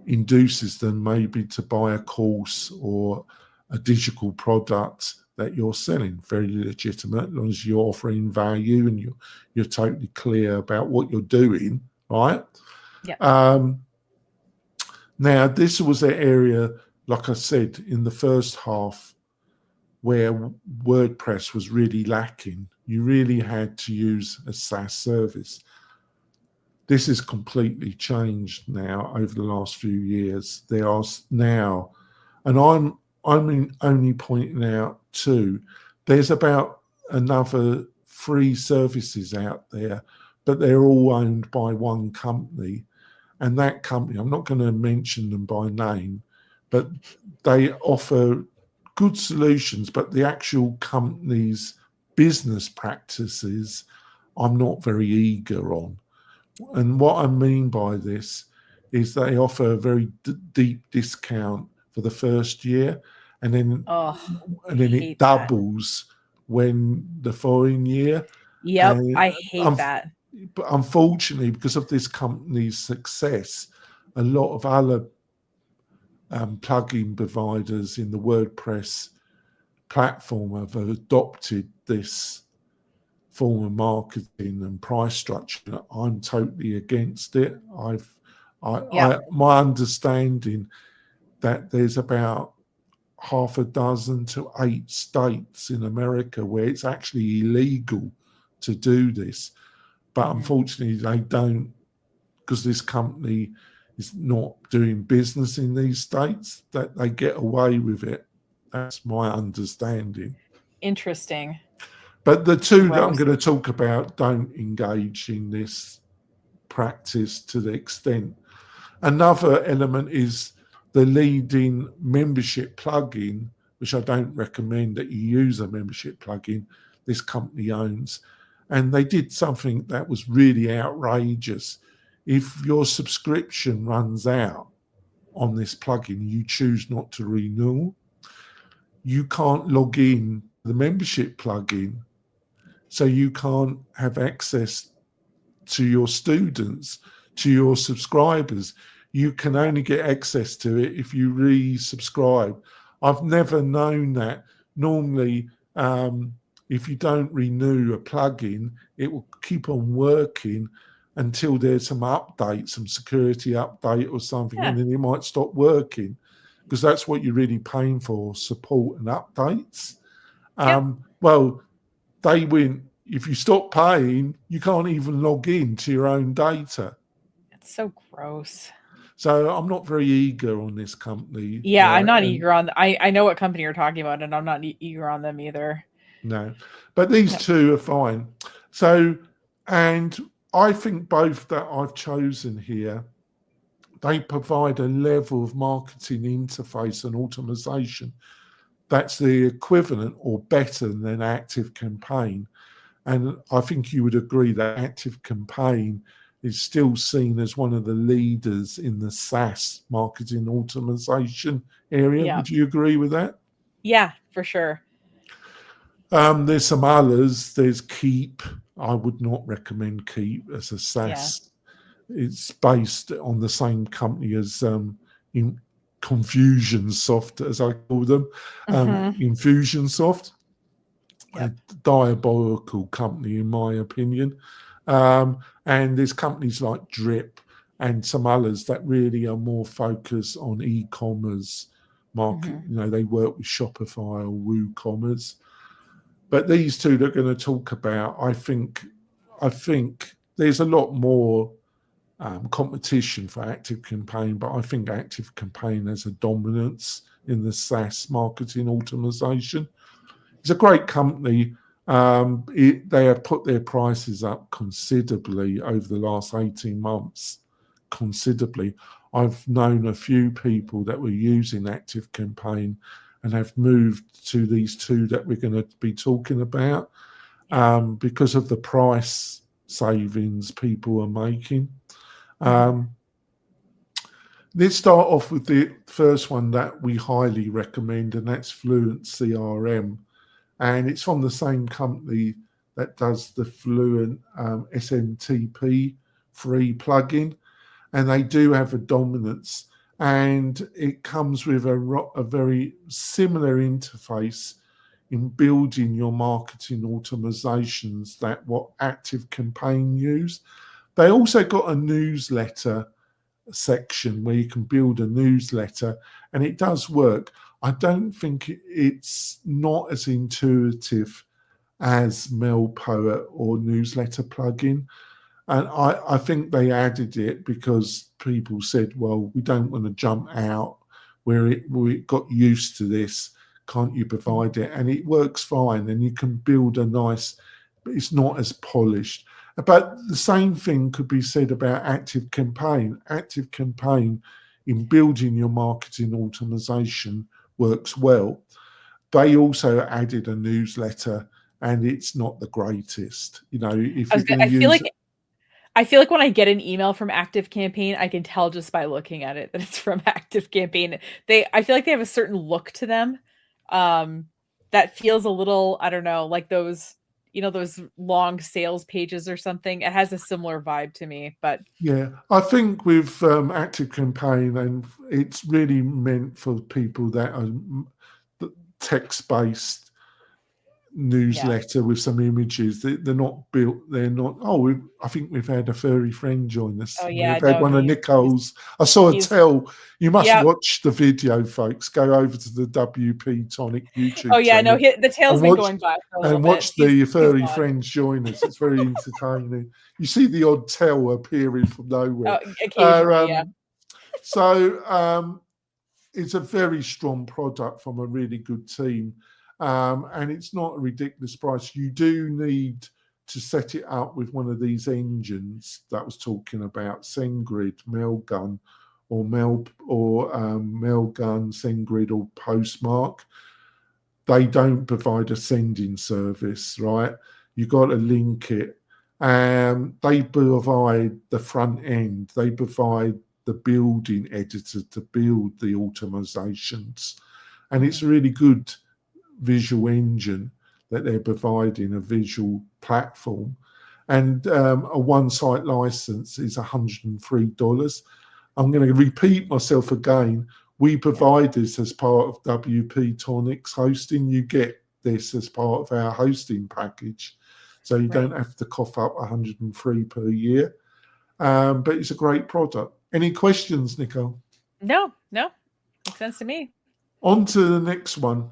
induces them maybe to buy a course or a digital product that you're selling. Very legitimate, as long as you're offering value and you're totally clear about what you're doing, right? Yeah. Now, this was an area, like I said, in the first half where WordPress was really lacking. You really had to use a SaaS service. This has completely changed now over the last few years. There are now, and I'm only pointing out two, there's about another 3 services out there, but they're all owned by one company. And that company, I'm not going to mention them by name, but they offer good solutions, but the actual company's business practices I'm not very eager on. And what I mean by this is they offer a very deep discount for the first year, and then it doubles when the following year. Yep, I hate that. But unfortunately, because of this company's success, a lot of other plugin providers in the WordPress platform have adopted this form of marketing and price structure. I'm totally against it. My understanding that there's about half a dozen to 8 states in America where it's actually illegal to do this. But unfortunately, they don't, because this company is not doing business in these states, that they get away with it. That's my understanding. Interesting. But the two that I'm going to talk about don't engage in this practice to the extent. Another element is the leading membership plugin, which I don't recommend that you use a membership plugin this company owns. And they did something that was really outrageous. If your subscription runs out on this plugin, you choose not to renew, you can't log in to the membership plugin. So you can't have access to your students, to your subscribers. you can only get access to it if you resubscribe. I've never known that. Normally, if you don't renew a plugin, it will keep on working until there's some update, some security update or something, Yeah. and then it might stop working, because that's what you're really paying for, support and updates. Well, they went, if you stop paying, you can't even log in to your own data. It's so gross. So I'm not very eager on this company. Yeah, right? I'm not eager on. I know what company you're talking about, and I'm not eager on them either. No, but these two are fine. So, and I think both that I've chosen here, they provide a level of marketing interface and automation that's the equivalent or better than Active Campaign. And I think you would agree that Active Campaign is still seen as one of the leaders in the SaaS marketing automation area. Yeah. Would you agree with that? Yeah, for sure. There's some others. There's Keep. I would not recommend Keep as a SaaS. Yeah. It's based on the same company as Confusionsoft, as I call them, Infusionsoft. Yep. A diabolical company, in my opinion. And there's companies like Drip and some others that really are more focused on e-commerce market. You know, they work with Shopify or WooCommerce. But these two that are going to talk about, I think there's a lot more competition for Active Campaign, but I think Active Campaign has a dominance in the SaaS marketing automation. It's a great company. They have put their prices up considerably over the last 18 months. Considerably. I've known a few people that were using Active Campaign and have moved to these two that we're going to be talking about because of the price savings people are making. Let's start off with the first one that we highly recommend, and that's Fluent CRM. And it's from the same company that does the Fluent SMTP free plugin. And they do have a dominance. And it comes with a very similar interface in building your marketing automatizations that what Active Campaign use. They also got a newsletter section where you can build a newsletter, and it does work. I don't think it's not as intuitive as MailPoet or newsletter plugin. And I think they added it because people said, well, we don't want to jump out we got used to this. Can't you provide it? And it works fine, and you can build a nice, but it's not as polished. But the same thing could be said about Active Campaign. Active Campaign in building your marketing automation works well. They also added a newsletter, and it's not the greatest. You know, if you're going to use it. I feel like when I get an email from Active Campaign, I can tell just by looking at it that it's from Active Campaign. I feel like they have a certain look to them that feels a little, I don't know, like those, you know, those long sales pages or something. It has a similar vibe to me, but yeah, I think with Active Campaign, and it's really meant for people that are text-based newsletter with some images. They're not built. They're not. Oh, I think we've had a furry friend join us. Oh yeah, we've had one of Nicole's. I saw a tell. You must watch the video, folks. Go over to the YouTube WP-Tonic YouTube. Oh yeah, channel the tail's been going by for a little and bit. watch the furry friends join us. It's very entertaining. You see the odd tail appearing from nowhere. Occasionally, yeah. So it's a very strong product from a really good team. And it's not a ridiculous price. You do need to set it up with one of these engines that I was talking about, SendGrid, Mailgun, or Mailgun, SendGrid, or Postmark. They don't provide a sending service, right? You got to link it. They provide the front end. They provide the building editor to build the automatizations, and it's really good visual engine that they're providing, a visual platform. And a one-site license is $103. I'm going to repeat myself again. We provide this as part of WP-Tonic's hosting. You get this as part of our hosting package. So you don't have to cough up 103 per year. But it's a great product. Any questions, Nicole? No. Makes sense to me. On to the next one.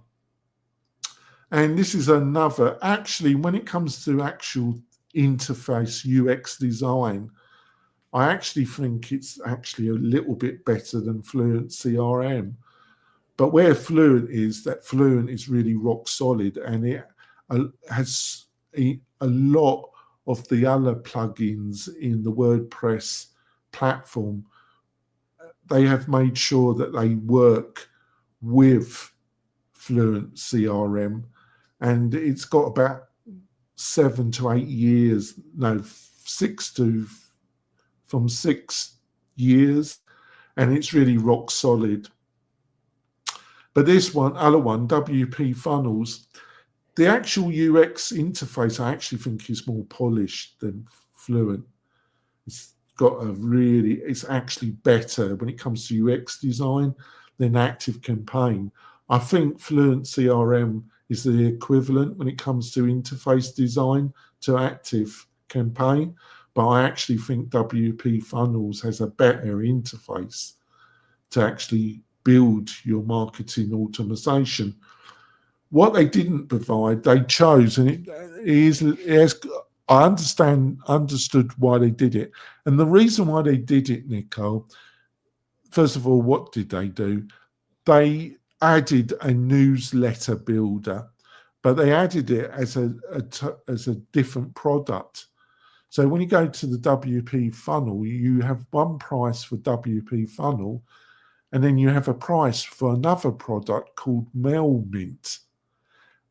And this is another, actually, when it comes to actual interface UX design, I actually think it's actually a little bit better than Fluent CRM. But where Fluent is really rock solid, and it has a lot of the other plugins in the WordPress platform. They have made sure that they work with Fluent CRM, and it's got about 7 to 8 years, no, 6 years, and it's really rock solid. But this other one, WP Funnels, the actual UX interface, I actually think is more polished than Fluent. It's actually better when it comes to UX design than ActiveCampaign. I think Fluent CRM is the equivalent when it comes to interface design to ActiveCampaign, but I actually think WP Funnels has a better interface to actually build your marketing automation. What they didn't provide, they chose, and I understood why they did it. And the reason why they did it, Nicole, first of all, what did they do? They added a newsletter builder, but they added it as a different product. So when you go to the WP funnel, you have one price for WP funnel, and then you have a price for another product called MailMint.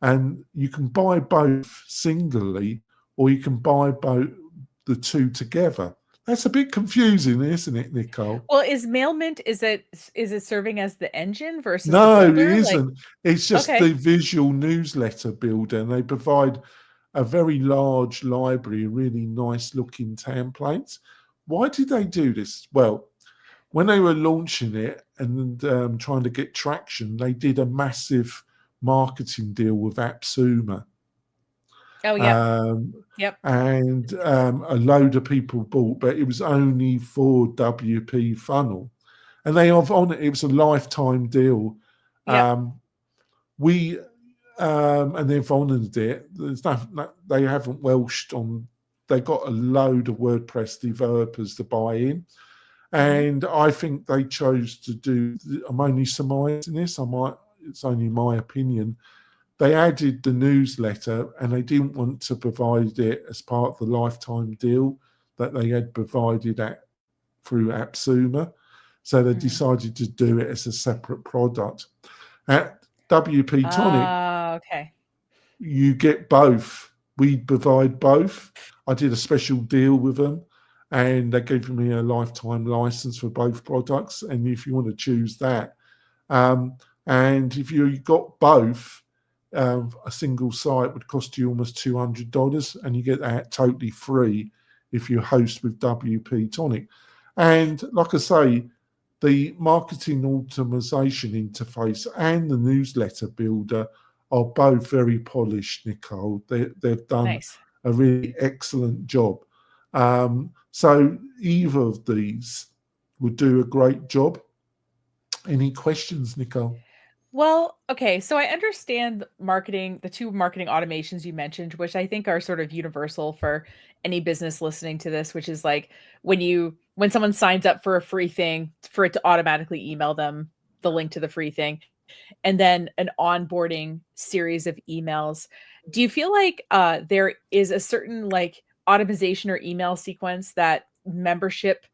And you can buy both singly, or you can buy both the two together. That's a bit confusing, isn't it, Nicole? Well, is MailMint, is it serving as the engine versus No, the it builder? isn't. It's just Okay. the visual newsletter builder, and they provide a very large library, really nice looking templates. Why did they do this? Well, when they were launching it and trying to get traction, they did a massive marketing deal with AppSumo. Oh, yeah. Yep. And a load of people bought, but it was only for WP Funnel. And they have on it, it was a lifetime deal. Yep. And they've honoured it. There's nothing, they haven't welched on. They got a load of WordPress developers to buy in, and I think they chose to do. I'm only surmising this. It's only my opinion. They added the newsletter, and they didn't want to provide it as part of the lifetime deal that they had provided through AppSumo. So they decided to do it as a separate product. At WP-Tonic, okay. you get both. We provide both. I did a special deal with them, and they gave me a lifetime license for both products. And if you want to choose that, and if you got both, a single site would cost you almost $200, and you get that totally free if you host with WP-Tonic. And like I say, the marketing automation interface and the newsletter builder are both very polished, Nicole. They've done a really excellent job. So either of these would do a great job. Any questions, Nicole? Well, okay, so I understand the two marketing automations you mentioned, which I think are sort of universal for any business listening to this, which is like when someone signs up for a free thing, for it to automatically email them the link to the free thing, and then an onboarding series of emails. Do you feel like there is a certain like automation or email sequence that membership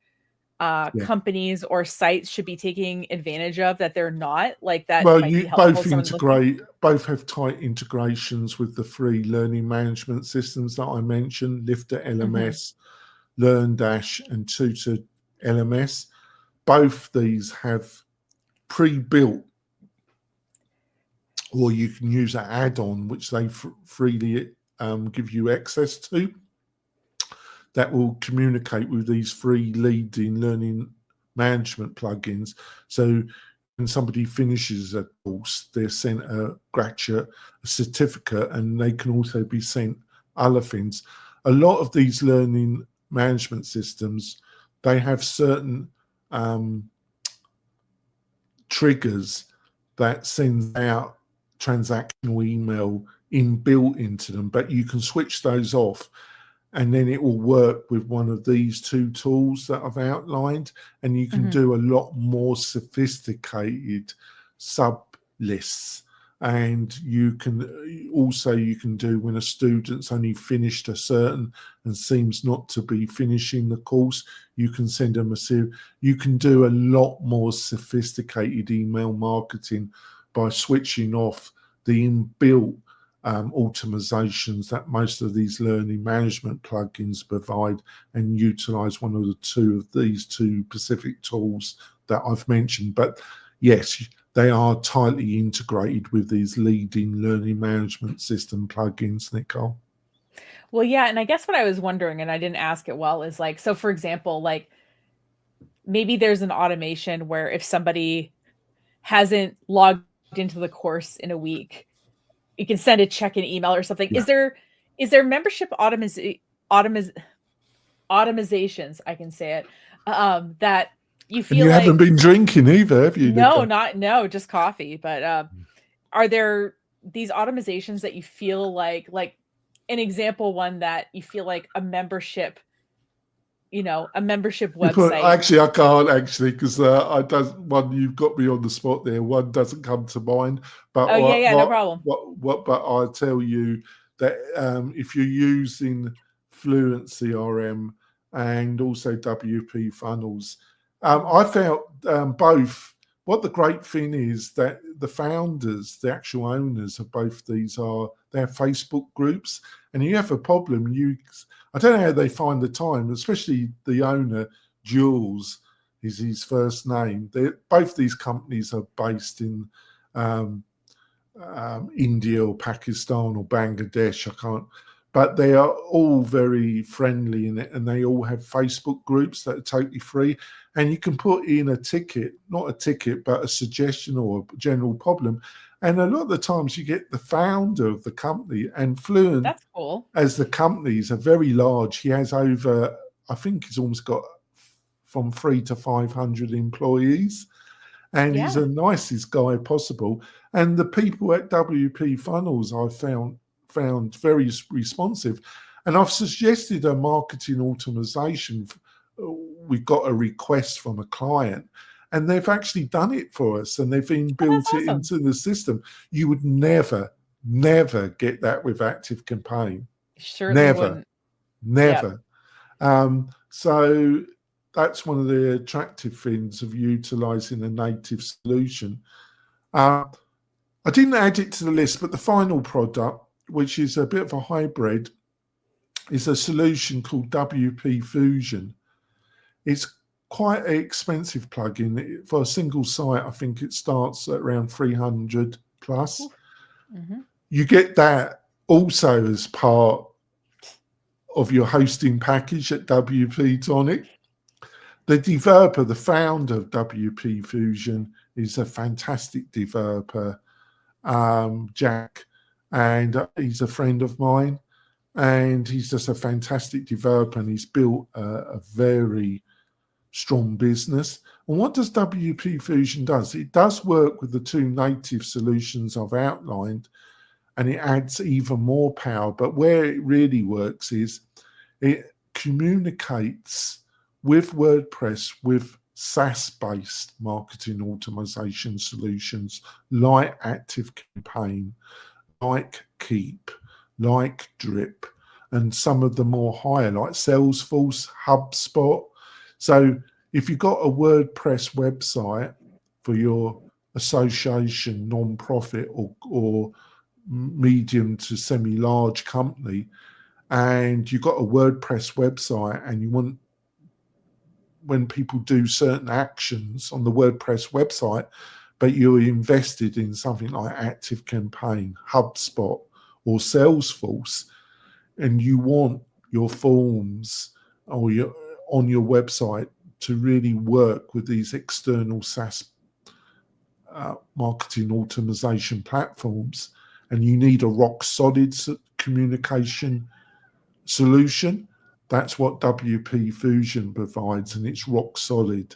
companies or sites should be taking advantage of that they're not, like that? Well, might be you helpful both have tight integrations with the free learning management systems that I mentioned, Lifter LMS, LearnDash, and Tutor LMS. Both these have pre-built, or you can use an add-on which they freely give you access to, that will communicate with these free leading learning management plugins. So when somebody finishes a course, they're sent a graduate certificate, and they can also be sent other things. A lot of these learning management systems, they have certain triggers that sends out transactional email inbuilt into them, but you can switch those off, and then it will work with one of these two tools that I've outlined, and you can do a lot more sophisticated sub lists. And you can also, you can do when a student's only finished a certain and seems not to be finishing the course, you can send them a series. You can do a lot more sophisticated email marketing by switching off the inbuilt automatizations that most of these learning management plugins provide, and utilize one of the two of these two specific tools that I've mentioned. But yes, they are tightly integrated with these leading learning management system plugins, Nicole. Well, yeah, and I guess what I was wondering, and I didn't ask it well, is like, so for example, like maybe there's an automation where if somebody hasn't logged into the course in a week, you can send a check-in email or something. Yeah. Is there membership automizations, I can say it, that you feel and you like haven't been drinking either, have you? No, Nicole? just coffee. But are there these automatizations that you feel like an example one that you feel like a membership, a membership website? Actually, I can't actually, because I don't. One, you've got me on the spot there. One doesn't come to mind. But no problem. But I'll tell you that if you're using Fluent CRM and also WP funnels, I felt both. What the great thing is that the founders, the actual owners of both these they have Facebook groups, and you have a problem. I don't know how they find the time, especially the owner, Jules is his first name. Both these companies are based in India or Pakistan or Bangladesh. I can't, but they are all very friendly in it, and they all have Facebook groups that are totally free. And you can put in a ticket, not a ticket, but a suggestion or a general problem. And a lot of the times you get the founder of the company, and Fluent, That's cool. as the companies are very large. He has over, I think he's almost got from 300 to 500 employees. And he's the nicest guy possible. And the people at WP Funnels I found very responsive. And I've suggested a marketing automation. We got a request from a client, and they've actually done it for us, and they've inbuilt it into the system. You would never get that with ActiveCampaign. Never. So that's one of the attractive things of utilizing a native solution. I didn't add it to the list, but the final product, which is a bit of a hybrid, is a solution called WP Fusion. It's quite an expensive plugin. For a single site, I think it starts at around 300 plus. You get that also as part of your hosting package at WP-Tonic. The developer, the founder of WP Fusion, is a fantastic developer, Jack, and he's a friend of mine, and he's just a fantastic developer, and he's built a very strong business. And what does WP Fusion does? It does work with the two native solutions I've outlined, and it adds even more power. But where it really works is it communicates with WordPress with SaaS-based marketing automation solutions like ActiveCampaign, like Keep, like Drip, and some of the more higher like Salesforce, HubSpot. So if you've got a WordPress website for your association, non-profit or medium to semi-large company, and you've got a WordPress website and you want, when people do certain actions on the WordPress website, but you're invested in something like ActiveCampaign, HubSpot, or Salesforce, and you want your forms or on your website to really work with these external SaaS marketing automation platforms, and you need a rock solid communication solution. That's what WP Fusion provides, and it's rock solid.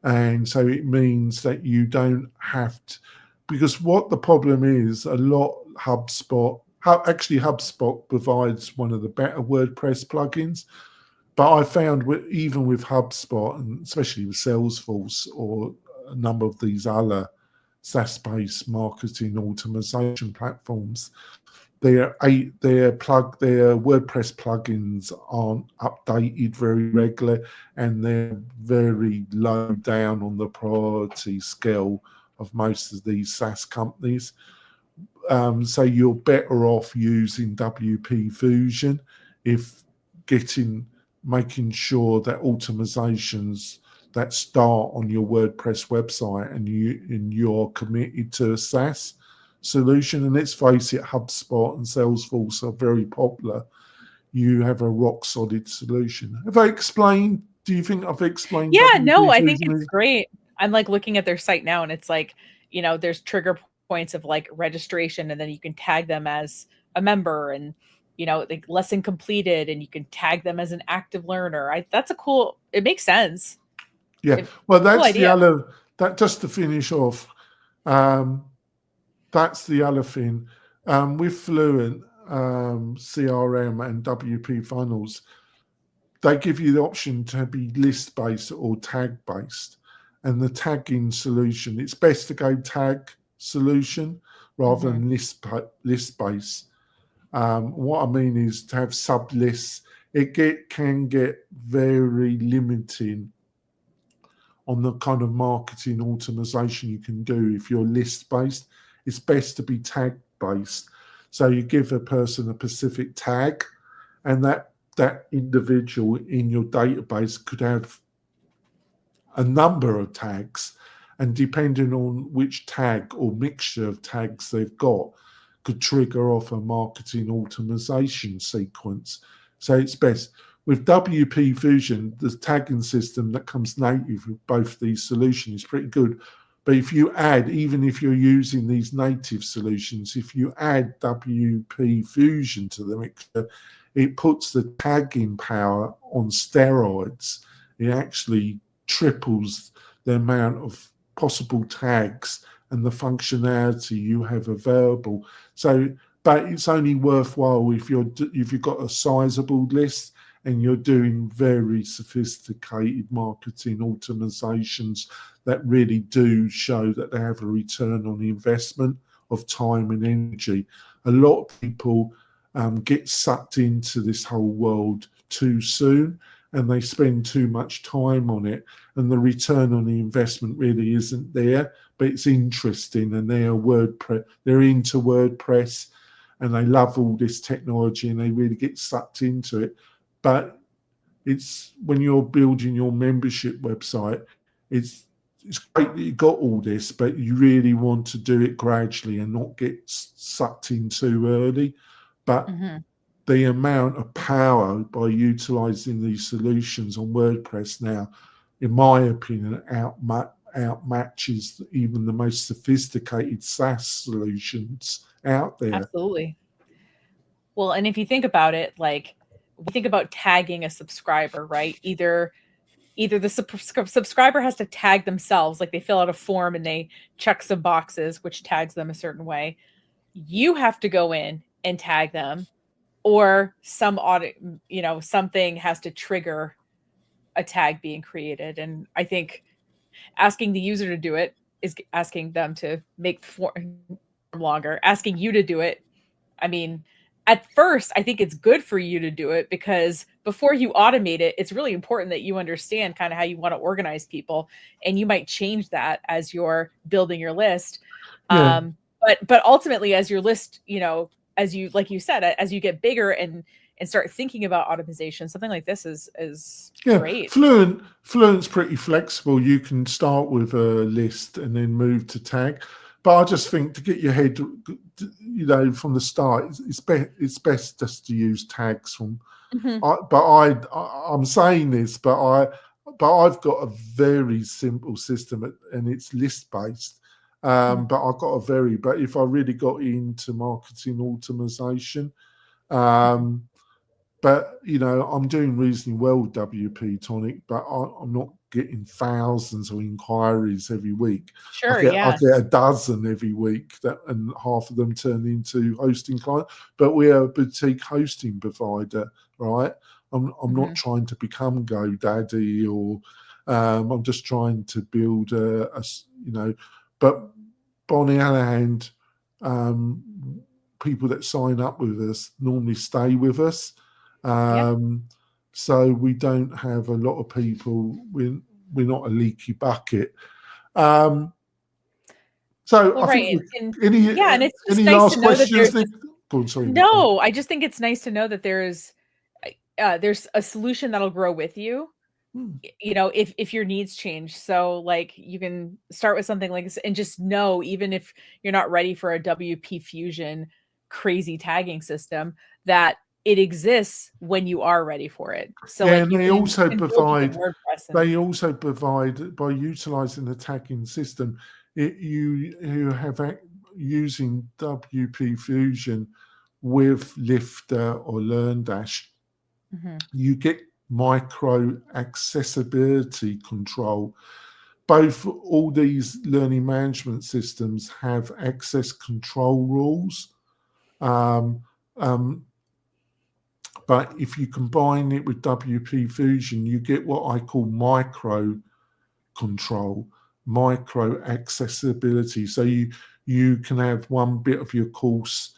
And so it means that you don't have to, because what the problem is, a lot HubSpot provides one of the better WordPress plugins. But I found even with HubSpot, and especially with Salesforce or a number of these other SaaS-based marketing automation platforms, their WordPress plugins aren't updated very regularly, and they're very low down on the priority scale of most of these SaaS companies. So you're better off using WP Fusion if making sure that automatizations that start on your WordPress website and you're committed to a SaaS solution. And let's face it, HubSpot and Salesforce are very popular. You have a rock solid solution. Do you think I've explained? Yeah, WP no, I Fusion? think it's great. I'm like looking at their site now, and it's like, there's trigger points of like registration, and then you can tag them as a member, and like lesson completed, and you can tag them as an active learner. It makes sense. Yeah, well, that's cool the other, just to finish off, that's the other thing. With Fluent CRM and WP Funnels, they give you the option to be list-based or tag-based. And the tagging solution, it's best to go tag solution rather than list-based. What I mean is to have sub-lists. It can get very limiting on the kind of marketing automation you can do. If you're list-based, it's best to be tag-based. So you give a person a specific tag, and that individual in your database could have a number of tags, and depending on which tag or mixture of tags they've got, could trigger off a marketing automation sequence. So it's best. With WP Fusion, the tagging system that comes native with both these solutions is pretty good. But if you add, even if you're using these native solutions, if you add WP Fusion to the mixture, it puts the tagging power on steroids. It actually triples the amount of possible tags and the functionality you have available. So, but it's only worthwhile if you've got a sizable list and you're doing very sophisticated marketing automatizations that really do show that they have a return on the investment of time and energy. A lot of people get sucked into this whole world too soon, and they spend too much time on it, and the return on the investment really isn't there. But it's interesting, and they're into WordPress, and they love all this technology, and they really get sucked into it. But it's when you're building your membership website, it's great that you got all this, but you really want to do it gradually and not get sucked in too early. But the amount of power by utilizing these solutions on WordPress now, in my opinion, outmatches even the most sophisticated SaaS solutions out there. Absolutely. Well, and if you think about it, like we think about tagging a subscriber, right? Either the subscriber has to tag themselves, like they fill out a form and they check some boxes, which tags them a certain way. You have to go in and tag them, or something has to trigger a tag being created. And I think asking the user to do it is asking them to make the form longer. Asking you to do it, I mean, at first, I think it's good for you to do it, because before you automate it, it's really important that you understand kind of how you want to organize people, and you might change that as you're building your list. Yeah. But ultimately, as your list, as you, like you said, as you get bigger and start thinking about automation, something like this is great. Fluent's pretty flexible. You can start with a list and then move to tag. But I just think to get your head, from the start, it's best just to use tags from. Mhm. I'm saying this, but but I've got a very simple system, and it's list based. But I've got but if I really got into marketing automation, but I'm doing reasonably well with WP-Tonic, but I'm not getting thousands of inquiries every week. Sure, I get a dozen every week, and half of them turn into hosting clients. But we're a boutique hosting provider, right? I'm not trying to become GoDaddy, or I'm just trying to build But on the other hand, people that sign up with us normally stay with us. So we don't have a lot of people. We're not a leaky bucket. So Well, I right. think And it's just any nice last to know that questions? there's Go on, sorry, no, I just think it's nice to know that there's a solution that'll grow with you. If your needs change. So like you can start with something like this and just know, even if you're not ready for a WP Fusion crazy tagging system, that it exists when you are ready for it. So like and you they also can build it in provide. WordPress They also provide, by utilizing the tagging system, you have using WP Fusion with Lifter or LearnDash, you get micro accessibility control. All these learning management systems have access control rules. But if you combine it with WP Fusion, you get what I call micro control, micro accessibility. So you can have one bit of your course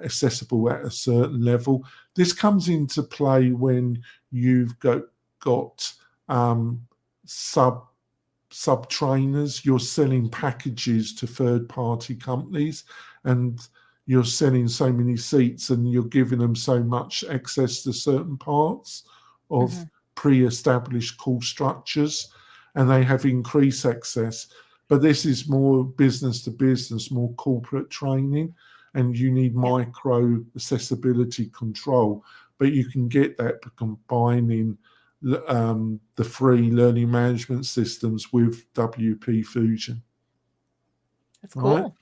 accessible at a certain level. This comes into play when you've got sub trainers. You're selling packages to third-party companies, and you're selling so many seats, and you're giving them so much access to certain parts of pre-established course structures, and they have increased access. But this is more business to business, more corporate training, and you need micro accessibility control. But you can get that by combining the free learning management systems with WP Fusion. That's cool. Right?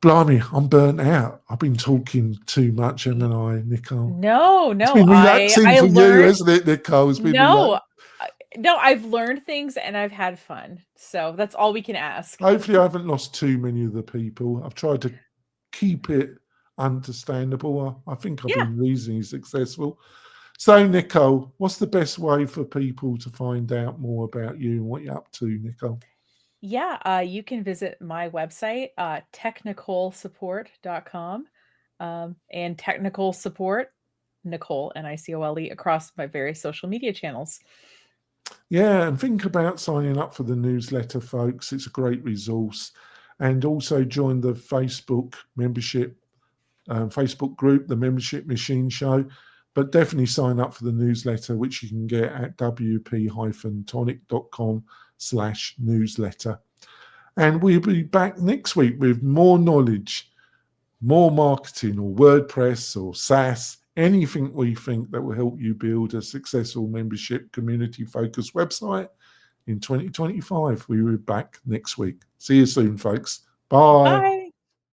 Blimey, I'm burnt out. I've been talking too much, haven't I, Nicole? No, It's been relaxing I for learned, you, hasn't it, Nicole? It's been no, I've learned things and I've had fun. So that's all we can ask. Hopefully I haven't lost too many of the people. I've tried to keep it understandable. I think I've been reasonably successful. So, Nicole, what's the best way for people to find out more about you and what you're up to, Nicole? Yeah, you can visit my website, technicalsupport.com, and technical support, Nicole, Nicole, across my various social media channels. Yeah, and think about signing up for the newsletter, folks. It's a great resource. And also join the Facebook membership, Facebook group, the Membership Machine Show. But definitely sign up for the newsletter, which you can get at wp-tonic.com/newsletter. And we'll be back next week with more knowledge, more marketing, or WordPress or SaaS, anything we think that will help you build a successful membership community-focused website in 2025. We'll be back next week. See you soon, folks. Bye. Bye.